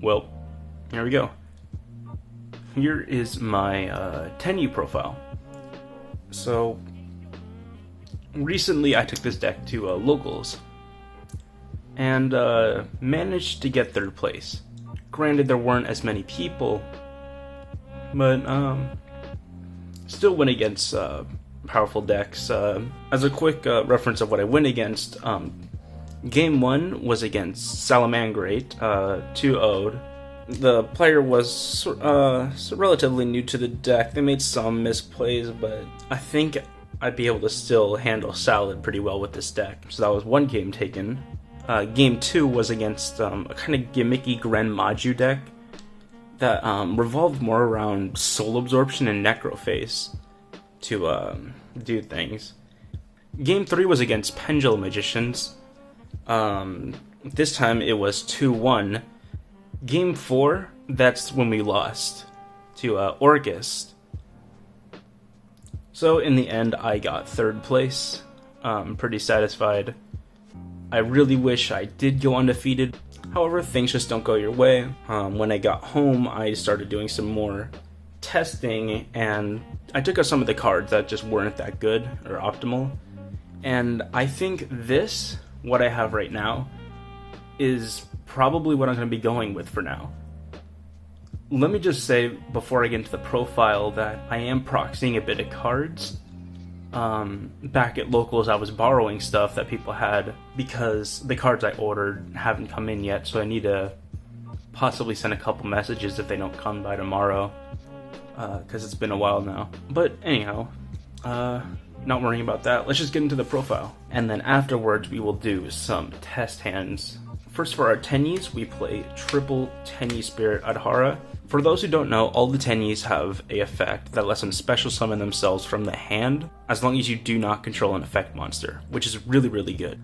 Well, here we go. Here is my Tenyi profile. So, recently I took this deck to locals, and managed to get third place. Granted, there weren't as many people, but still went against powerful decks. As a quick reference of what I went against, Game 1 was against Salamangrate, 2-0'd. The player was relatively new to the deck. They made some misplays, but I think I'd be able to still handle Salad pretty well with this deck. So that was one game taken. Game 2 was against a kind of gimmicky Gren Maju deck that revolved more around Soul Absorption and Necroface to do things. Game 3 was against Pendulum Magicians. This time it was 2-1. Game 4, that's when we lost to Orcust. So in the end, I got third place. Pretty satisfied. I really wish I did go undefeated. However, things just don't go your way. When I got home, I started doing some more testing, and I took out some of the cards that just weren't that good or optimal. And I think this, what I have right now, is probably what I'm going to be going with for now. Let me just say, before I get into the profile, that I am proxying a bit of cards. Back at locals, I was borrowing stuff that people had because the cards I ordered haven't come in yet, so I need to possibly send a couple messages if they don't come by tomorrow, because it's been a while now. But anyhow, not worrying about that. Let's just get into the profile. And then afterwards, we will do some test hands. First, for our Tenyis, we play triple Tenyi Spirit Adhara. For those who don't know, all the Tenyis have a effect that lets them special summon themselves from the hand, as long as you do not control an effect monster, which is really, really good.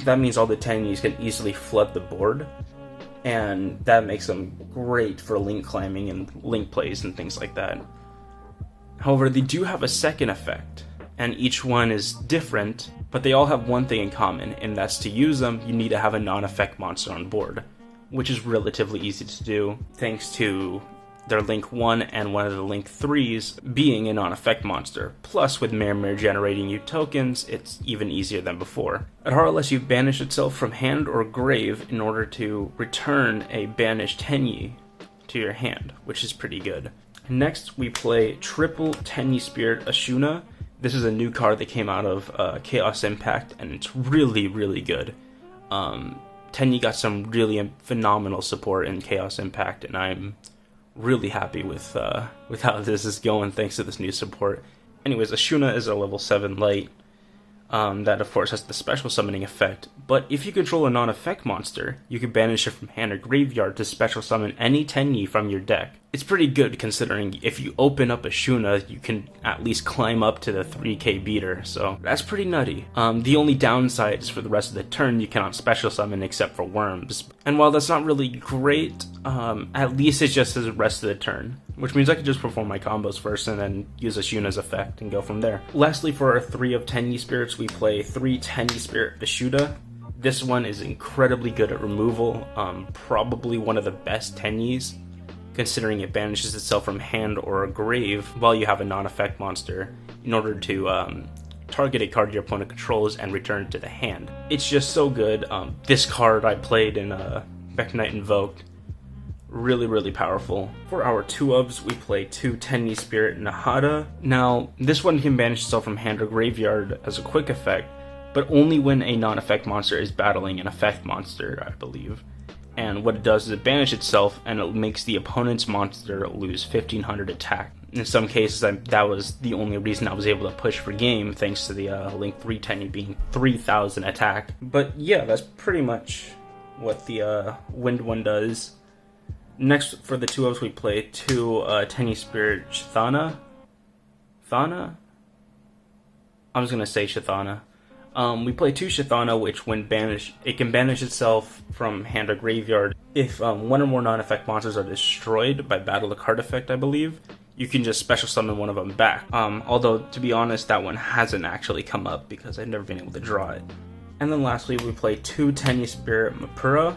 That means all the Tenyis can easily flood the board, and that makes them great for link climbing and link plays and things like that. However, they do have a second effect, and each one is different, but they all have one thing in common, and that's to use them, you need to have a non-effect monster on board, which is relatively easy to do, thanks to their Link 1 and one of the Link 3s being a non-effect monster. Plus, with Mirror generating you tokens, it's even easier than before. Adhara lets you banish itself from hand or grave in order to return a banished Tenyi to your hand, which is pretty good. Next, we play triple Tenyi Spirit Ashuna. This is a new card that came out of Chaos Impact, and it's really, really good. Tenyi got some really phenomenal support in Chaos Impact, and I'm really happy with how this is going thanks to this new support. Anyways, Ashuna is a level 7 light that of course has the special summoning effect, but if you control a non-effect monster, you can banish it from hand or graveyard to special summon any Tenyi from your deck. It's pretty good considering if you open up Ashuna, you can at least climb up to the 3k beater, so that's pretty nutty. The only downside is for the rest of the turn, you cannot special summon except for worms. And while that's not really great, at least it's just the rest of the turn, which means I can just perform my combos first and then use Ashuna's effect and go from there. Lastly, for our 3 of Tenyi Spirits, we play 3 Tenyi Spirit Vishuddha. This one is incredibly good at removal, probably one of the best Tenyis, considering it banishes itself from hand or a grave while you have a non-effect monster in order to target a card your opponent controls and return it to the hand. It's just so good. This card I played in Mekk-Knight Invoked. Really, really powerful. For our 2-ofs, we play 2 Tenyi Spirit Nahada. Now, this one can banish itself from hand or graveyard as a quick effect, but only when a non-effect monster is battling an effect monster, I believe. And what it does is it banishes itself, and it makes the opponent's monster lose 1500 attack. In some cases, that was the only reason I was able to push for game, thanks to the Link 3 Tenyi being 3000 attack. But yeah, that's pretty much what the Wind one does. Next, for the 2-ofs, we play 2 Tenyi Spirit Chthana. Thana? I was going to say Chthana. We play 2 Chthana, which when banished, it can banish itself from hand or graveyard. If one or more non-effect monsters are destroyed by battle the card effect, I believe, you can just special summon one of them back. Although, to be honest, that one hasn't actually come up because I've never been able to draw it. And then lastly, we play 2 Tenyi Spirit Mapura.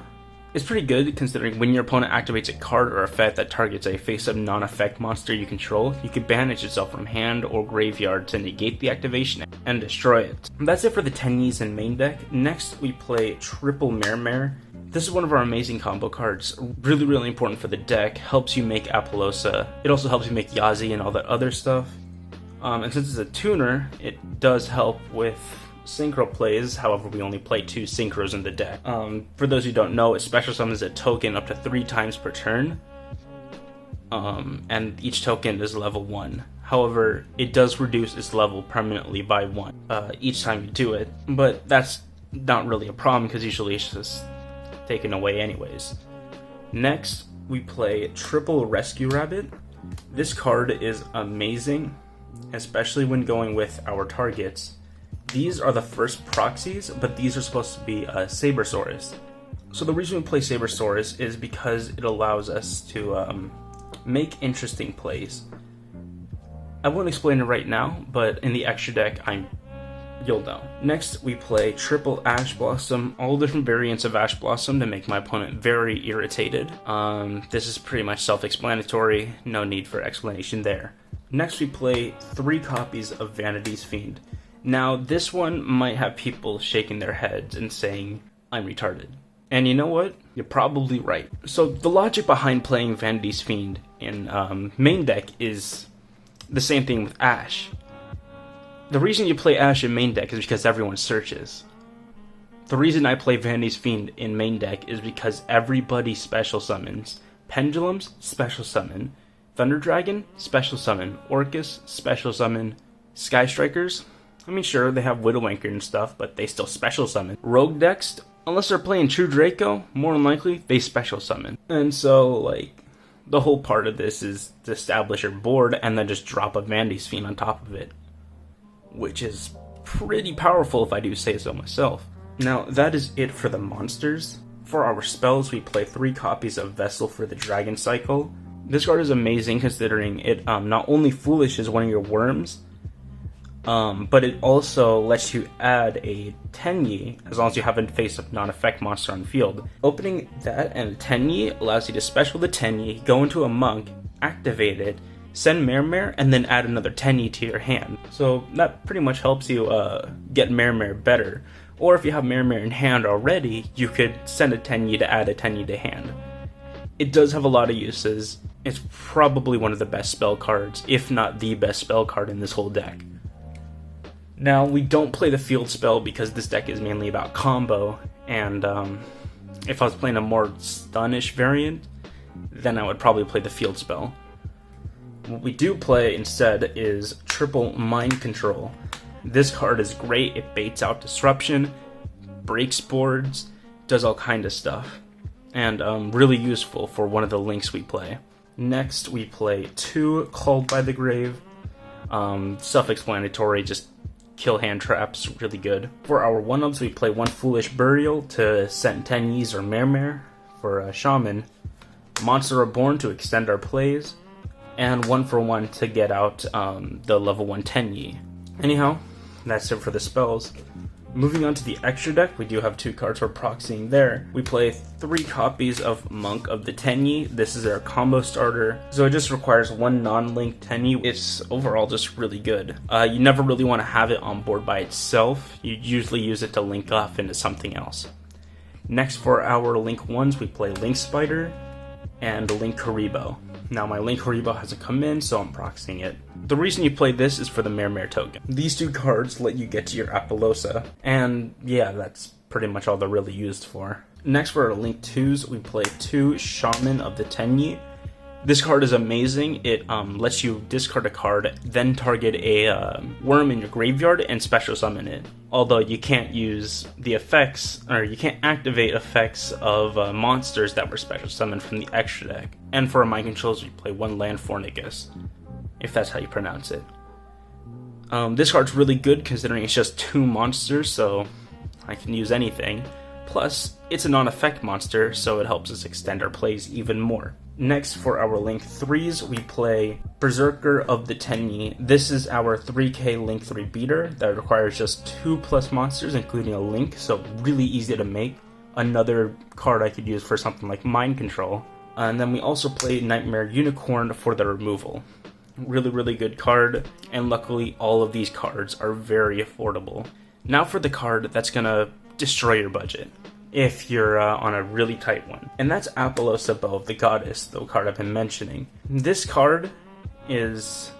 It's pretty good considering when your opponent activates a card or effect that targets a face-up non-effect monster you control, you can banish itself from hand or graveyard to negate the activation and destroy it. That's it for the Tenyis in main deck. Next, we play Triple Mare. This is one of our amazing combo cards. Really important for the deck. Helps you make Apollousa. It also helps you make Yazi and all that other stuff. And since it's a tuner, it does help with synchro plays. However, we only play 2 synchros in the deck. For those who don't know, it special summons a token up to 3 times per turn. And each token is level 1. However, it does reduce its level permanently by 1 each time you do it. But that's not really a problem because usually it's just taken away anyways. Next, we play Triple Rescue Rabbit. This card is amazing, especially when going with our targets. These are the first proxies, but these are supposed to be Sabersaurus. So the reason we play Sabersaurus is because it allows us to make interesting plays. I won't explain it right now, but in the extra deck, you'll know. Next, we play Triple Ash Blossom, all different variants of Ash Blossom to make my opponent very irritated. This is pretty much self-explanatory, no need for explanation there. Next, we play 3 copies of Vanity's Fiend. Now, this one might have people shaking their heads and saying, I'm retarded. And you know what? You're probably right. So the logic behind playing Vanity's Fiend in main deck is the same thing with Ash. The reason you play Ash in main deck is because everyone searches. The reason I play Vanity's Fiend in main deck is because everybody special summons. Pendulums, special summon. Thunder Dragon, special summon. Orcus, special summon. Sky Strikers, I mean, sure, they have Widowmaker and stuff, but they still special summon. Rogue decks, unless they're playing True Draco, more than likely, they special summon. And so, like, the whole part of this is to establish your board and then just drop a Vanity's Fiend on top of it, which is pretty powerful if I do say so myself. Now, that is it for the monsters. For our spells, we play 3 copies of Vessel for the Dragon Cycle. This card is amazing considering it not only foolishes one of your worms, but it also lets you add a Tenyi as long as you have a face-up non-effect monster on field. Opening that and Tenyi allows you to special the Tenyi, go into a monk, activate it, send Mare, and then add another Tenyi to your hand. So that pretty much helps you get Mare better. Or if you have Mare in hand already, you could send a Tenyi to add a Tenyi to hand. It does have a lot of uses. It's probably one of the best spell cards, if not the best spell card in this whole deck. Now, we don't play the field spell because this deck is mainly about combo, and if I was playing a more stunish variant, then I would probably play the field spell. What we do play instead is Triple Mind Control. This card is great. It baits out disruption, breaks boards, does all kind of stuff, and really useful for one of the links we play. Next, we play 2 Called by the Grave. Self-explanatory, just kill hand traps, really good. For our 1-ups, we play 1 Foolish Burial to send Tenyis or Mare for a Shaman, Monster Reborn to extend our plays, and 1-for-1 to get out the level 1 Tenyi. Anyhow, that's it for the spells. Moving on to the extra deck, we do have 2 cards for proxying there. We play 3 copies of Monk of the Tenyi. This is our combo starter, so it just requires 1 non-link Tenyi. It's overall just really good. You never really want to have it on board by itself. You usually use it to link off into something else. Next, for our link 1s, we play Link Spider and Link Karibo. Now my Link Haribo hasn't come in, so I'm proxying it. The reason you play this is for the Mare token. These 2 cards let you get to your Apollousa, and yeah, that's pretty much all they're really used for. Next, for our Link 2s, we play 2 Shaman of the Tenyi. This card is amazing. It lets you discard a card, then target a worm in your graveyard and special summon it. Although you can't use the effects, or you can't activate effects of monsters that were special summoned from the extra deck. And for our mind controls, we play 1 Land Fornicus, if that's how you pronounce it. This card's really good considering it's just 2 monsters, so I can use anything. Plus, it's a non-effect monster, so it helps us extend our plays even more. Next, for our Link 3s, we play Berserker of the Tenyi. This is our 3k Link 3 beater that requires just 2+ monsters, including a Link, so really easy to make. another card I could use for something like Mind Control. And then we also play Nightmare Unicorn for the removal. Really, really good card, and luckily all of these cards are very affordable. Now for the card that's gonna destroy your budget, if you're on a really tight one. And that's Apollousa, Bow of the Goddess, the card I've been mentioning. This card is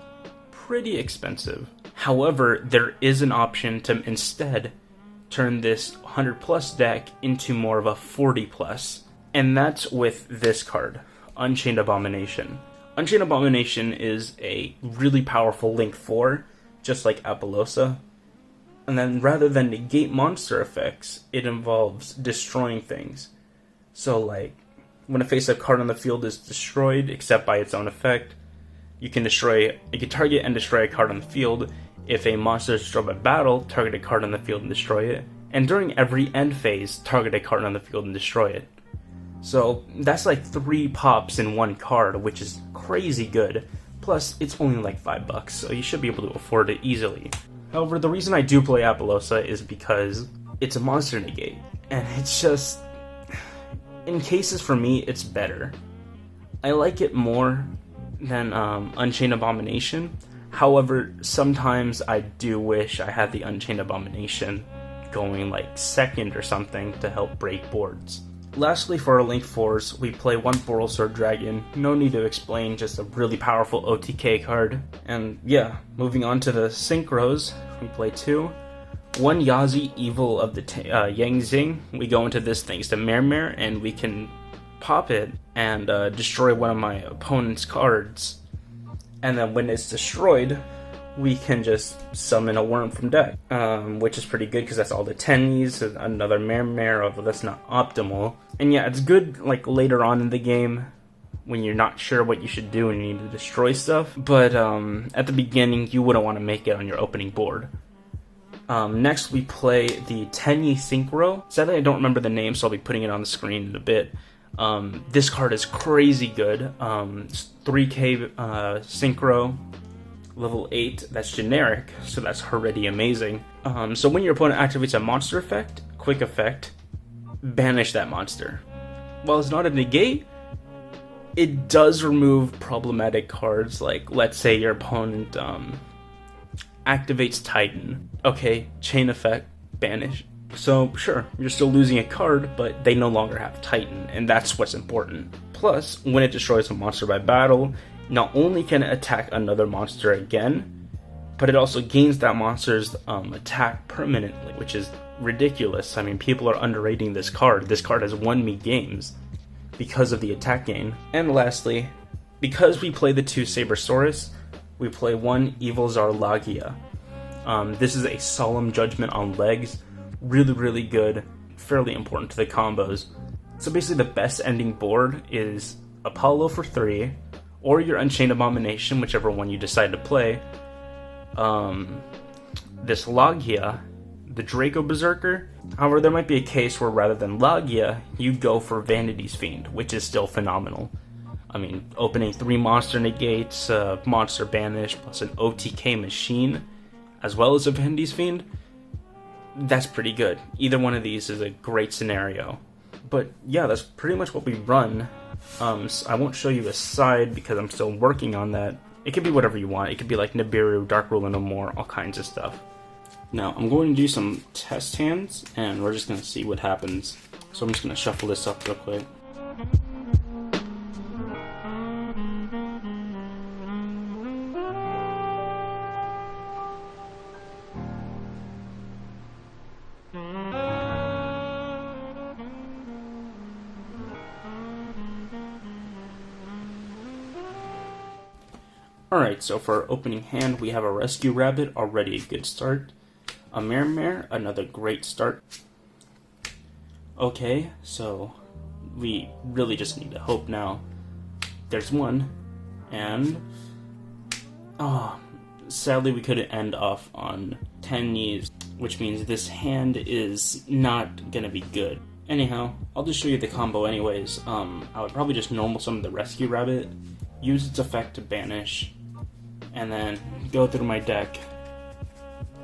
pretty expensive. However, there is an option to instead turn this 100 plus deck into more of a 40 plus. And that's with this card, Unchained Abomination. Unchained Abomination is a really powerful Link 4, just like Apollousa. And then rather than negate monster effects, it involves destroying things. So like, when a face-up card on the field is destroyed, except by its own effect, you can target and destroy a card on the field. If a monster is destroyed by battle, target a card on the field and destroy it. And during every end phase, target a card on the field and destroy it. So that's like 3 pops in one card, which is crazy good. Plus, it's only like $5, so you should be able to afford it easily. However, the reason I do play Apollousa is because it's a monster negate. And it's just, in cases for me, it's better. I like it more than Unchained Abomination. However, sometimes I do wish I had the Unchained Abomination going like second or something to help break boards. Lastly, for our Link 4s, we play one Borrelsword Dragon. No need to explain, just a really powerful OTK card. And yeah, moving on to the Synchros, we play 2. One Yazi, Evil of the Yang Xing. We go into this thanks to Mare, and we can pop it and destroy one of my opponent's cards. And then when it's destroyed, we can just summon a worm from deck, which is pretty good because that's all the Tenyis, another Mare, although that's not optimal. And yeah, it's good like later on in the game when you're not sure what you should do and you need to destroy stuff, but at the beginning you wouldn't want to make it on your opening board. Next we play the Tenyi Synchro. Sadly I don't remember the name, so I'll be putting it on the screen in a bit. This card is crazy good. 3k Synchro, level 8, that's generic, so that's already amazing. So when your opponent activates a monster effect, quick effect, banish that monster. While it's not a negate, it does remove problematic cards, like let's say your opponent activates Titan. Okay, chain effect, banish. So sure, you're still losing a card, but they no longer have Titan, and that's what's important. Plus, when it destroys a monster by battle, not only can it attack another monster again, but it also gains that monster's attack permanently, which is ridiculous. I mean, people are underrating this card. This card has won me games because of the attack gain. And lastly, because we play the 2 Sabersaurus, we play 1 Evil Zarlagia. This is a Solemn Judgment on legs. Really, really good. Fairly important to the combos. So basically the best ending board is Apollo for 3, or your Unchained Abomination, whichever one you decide to play. This Lagia, the Draco Berserker. However, there might be a case where rather than Lagia, you go for Vanity's Fiend, which is still phenomenal. I mean, opening 3 monster negates, monster banish, plus an OTK machine, as well as a Vanity's Fiend, that's pretty good. Either one of these is a great scenario. But yeah, that's pretty much what we run. So I won't show you a side because I'm still working on that. It could be whatever you want. It could be like Nibiru, Dark Rule No More, all kinds of stuff. Now, I'm going to do some test hands, and we're just going to see what happens. So I'm just going to shuffle this up real quick. Alright, so for our opening hand, we have a Rescue Rabbit, already a good start. A Mare, another great start. Okay, so we really just need to hope now. There's one, and sadly we couldn't end off on 10 knees, which means this hand is not gonna be good. Anyhow, I'll just show you the combo anyways. I would probably just normal summon the Rescue Rabbit, use its effect to banish, and then go through my deck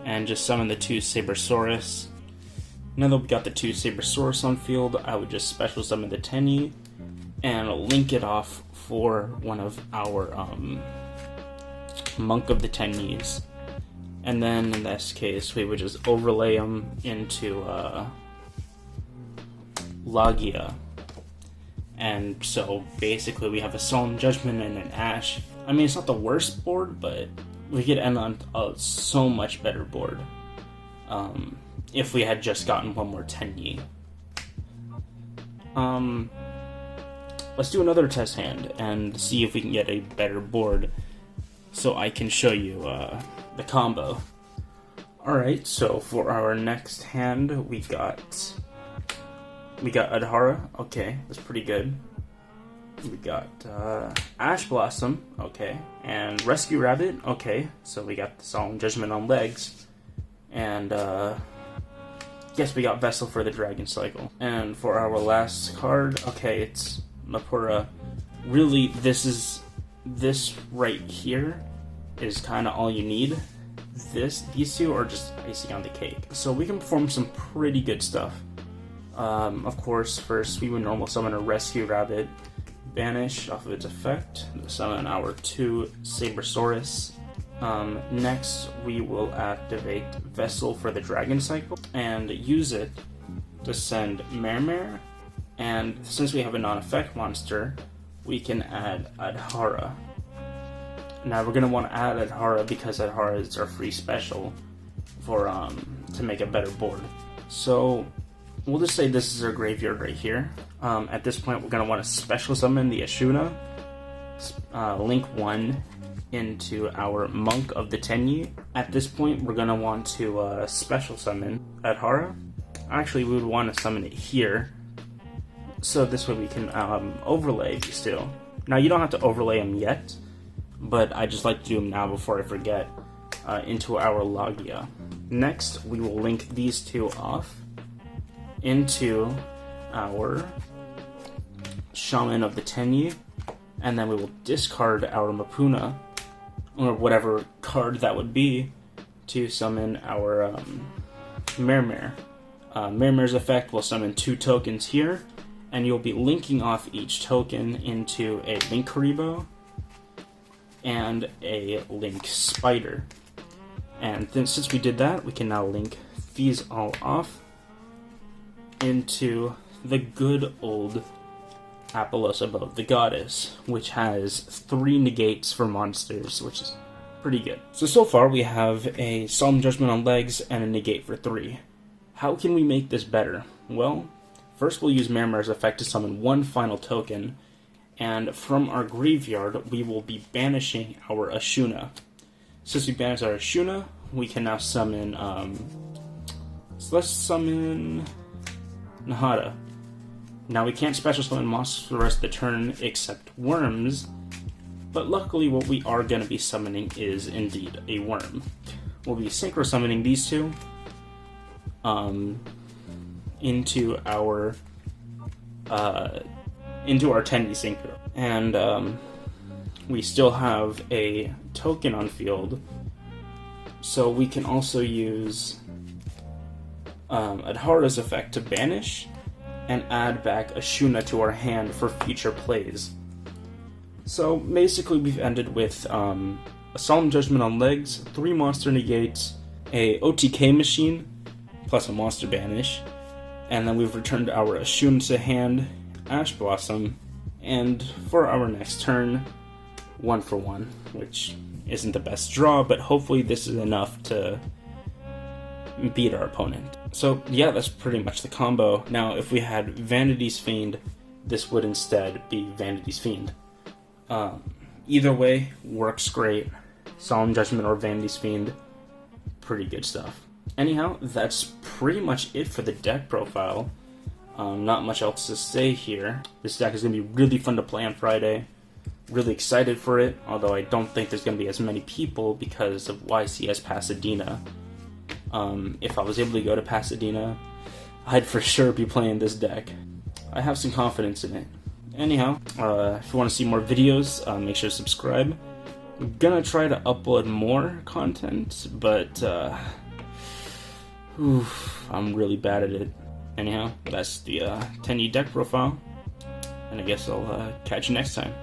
and just summon the 2 Sabersaurus, Now that we got the 2 Sabersaurus on field, I would just special summon the Tenyi and link it off for one of our Monk of the Tenyis. And then in this case, we would just overlay them into YuGiOh. And so basically we have a Solemn Judgment and an Ash. I mean, it's not the worst board, but we could end on a so much better board if we had just gotten one more Tenyi. Let's do another test hand and see if we can get a better board so I can show you the combo. Alright, so for our next hand, we got Adhara. Okay, that's pretty good. We got Ash Blossom. Okay, and Rescue Rabbit. Okay, so we got the Solemn Judgment on legs. And yes, we got Vessel for the Dragon Cycle. And for our last card, okay, it's Mapura. Really, this right here is kind of all you need. These two are just icing on the cake. So we can perform some pretty good stuff. Of course, first we would normal summon a Rescue Rabbit, banish off of its effect, summon our 2 Sabersaurus. Next, we will activate Vessel for the Dragon Cycle and use it to send Mermere. And since we have a non-effect monster, we can add Adhara. Now we're gonna want to add Adhara because Adhara is our free special for to make a better board. So we'll just say this is our graveyard right here. At this point, we're gonna want to special summon the Ashuna, link 1 into our Monk of the Tenyi. At this point, we're gonna want to special summon Adhara. Actually, we would want to summon it here, so this way we can overlay these two. Now you don't have to overlay them yet, but I just like to do them now before I forget, into our YuGiOh. Next, we will link these two off into our Shaman of the Tenyi, and then we will discard our Mapuna, or whatever card that would be, to summon our Mermere. Mermere's effect will summon 2 tokens here, and you'll be linking off each token into a Link Karibo and a Link Spider. And then, since we did that, we can now link these all off into the good old Apollos Above the Goddess, which has 3 negates for monsters, which is pretty good. So far we have a Solemn Judgment on legs and a negate for 3. How can we make this better? Well, first we'll use Mermere's effect to summon 1 final token, and from our graveyard we will be banishing our Ashuna. Since we banished our Ashuna, we can now summon, so let's summon Nahada. Now we can't special summon monsters for the rest of the turn except worms, but luckily what we are going to be summoning is indeed a worm. We'll be synchro summoning these two into our Tenyi synchro. And we still have a token on field, so we can also use Adhara's effect to banish and add back Ashuna to our hand for future plays. So basically we've ended with a Solemn Judgment on legs, 3 monster negates, a OTK machine, plus a monster banish, and then we've returned our Ashuna to hand, Ash Blossom, and for our next turn, 1 for 1, which isn't the best draw, but hopefully this is enough to beat our opponent. So yeah, that's pretty much the combo. Now if we had Vanity's Fiend, this would instead be Vanity's Fiend. Either way, works great. Solemn Judgment or Vanity's Fiend, pretty good stuff. Anyhow, that's pretty much it for the deck profile. Not much else to say here. This deck is going to be really fun to play on Friday. Really excited for it, although I don't think there's going to be as many people because of YCS Pasadena. If I was able to go to Pasadena, I'd for sure be playing this deck. I have some confidence in it. Anyhow, if you want to see more videos, make sure to subscribe. I'm gonna try to upload more content, but Oof, I'm really bad at it. Anyhow, that's the Tenyi deck profile, and I guess I'll catch you next time.